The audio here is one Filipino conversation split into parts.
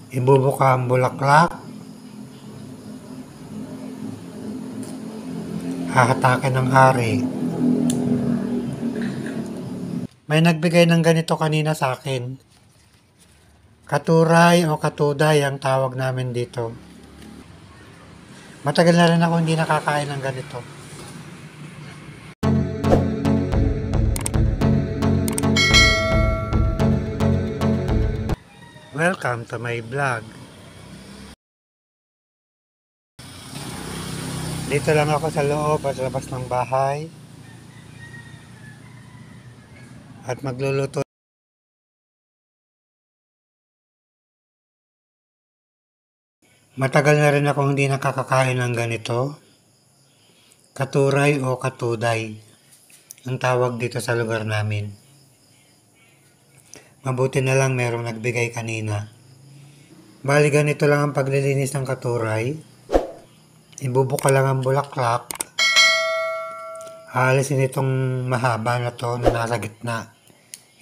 Ibubuka ang bulaklak, hahatakin ng hari. May nagbigay ng ganito kanina sa akin. Katuray o katuday ang tawag namin dito. Matagal na rin ako hindi nakakain ng ganito. Welcome to my vlog. Dito lang ako sa loob at labas ng bahay. At magluluto. Matagal na rin ako hindi nakakakain ng ganito. Katuray o katuday ang tawag dito sa lugar namin. Mabuti na lang merong nagbigay kanina. Bali ganito lang ang paglilinis ng katuray. Ibubuka lang ang bulaklak. Aalisin itong mahaba na to na nasa gitna.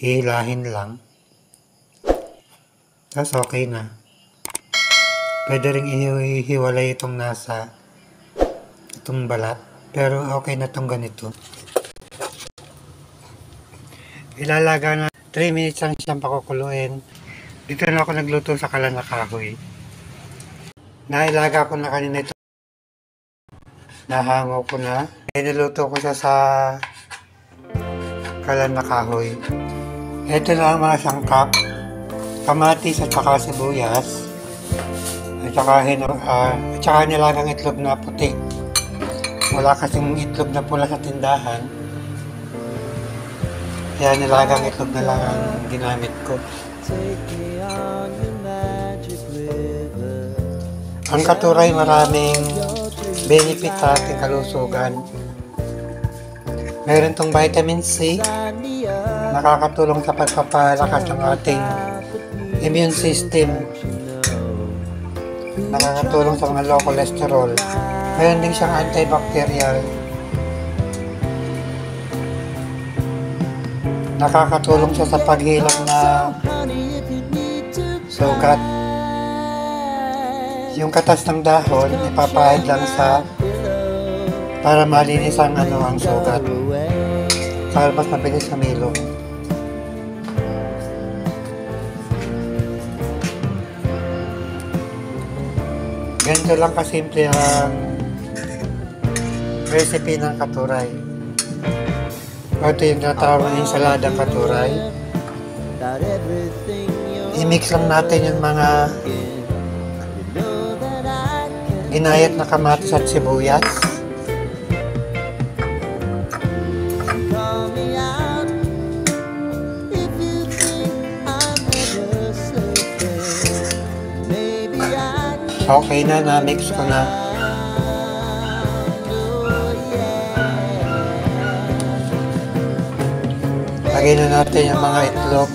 Hihilahin lang. Tapos okay na. Pwede rin ihiwalay itong itong balat. Pero okay na itong ganito. Ilalaga na 3 minutes lang siyang pakukuluin. Dito na ako nagluto sa kalan na kahoy. Nailaga ko na kanina ito. Nahango ko na. Niluto ko siya sa kalan na kahoy. Ito na ang mga sangkap. Kamatis at saka sibuyas. At saka nilagang itlog na puti. Wala kasing itlog na pula sa tindahan. Kaya nilagang itlog na lang ang ginamit ko. Ang katuray maraming benefit sa ating kalusugan. Meron tong vitamin C, nakakatulong sa pagpapalakas ng ating immune system. Nakakatulong sa mga low cholesterol. Meron din siyang antibacterial. Nakakatulong siya sa paghilom ng sugat. Yung katas ng dahon, ipapahid lang para malinis ang sugat. Para mas mabilis humilom. Ganito lang kasimple ang recipe ng katuray. Ito yung tinatawag ng ensaladang katuray. I-mix lang natin yung mga ginayat na kamatis at sibuyas. Okay na, na-mix ko na. Lagay na natin yung mga itlog.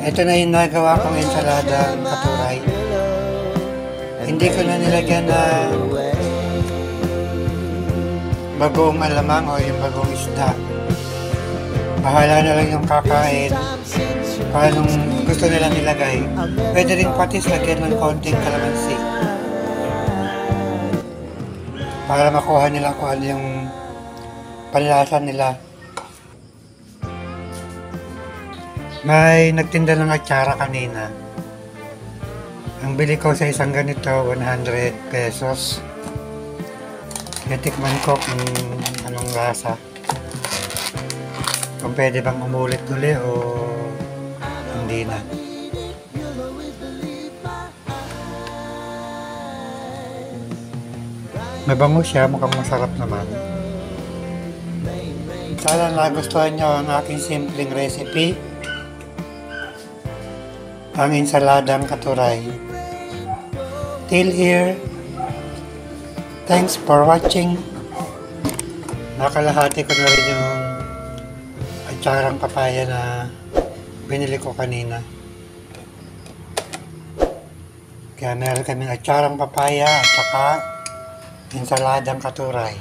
Ito na yung nagawa kong ensalada ng katuray. Hindi ko na nilagyan ng bagong alamang o yung bagong isda. Bahala na lang yung kakain kung anong gusto nilang nilagay. Pwede rin patis lagyan ng konting kalamansi para makuha nila kung ano yung panlasa nila. May nagtinda ng atsara kanina. Ang bili ko sa isang ganito, 100 pesos. Natikman ko kung anong lasa. Kung pwede bang umulit-uli o hindi na. Mabango siya, mukhang masarap naman. Sana nagustuhan nyo ang aking simpleng recipe. Ang ensaladang katuray. Till here, thanks for watching. Nakalahati ko na rin yung atsarang papaya na binili ko kanina. Kaya meron kaming atsarang papaya at saka ensaladang katuray.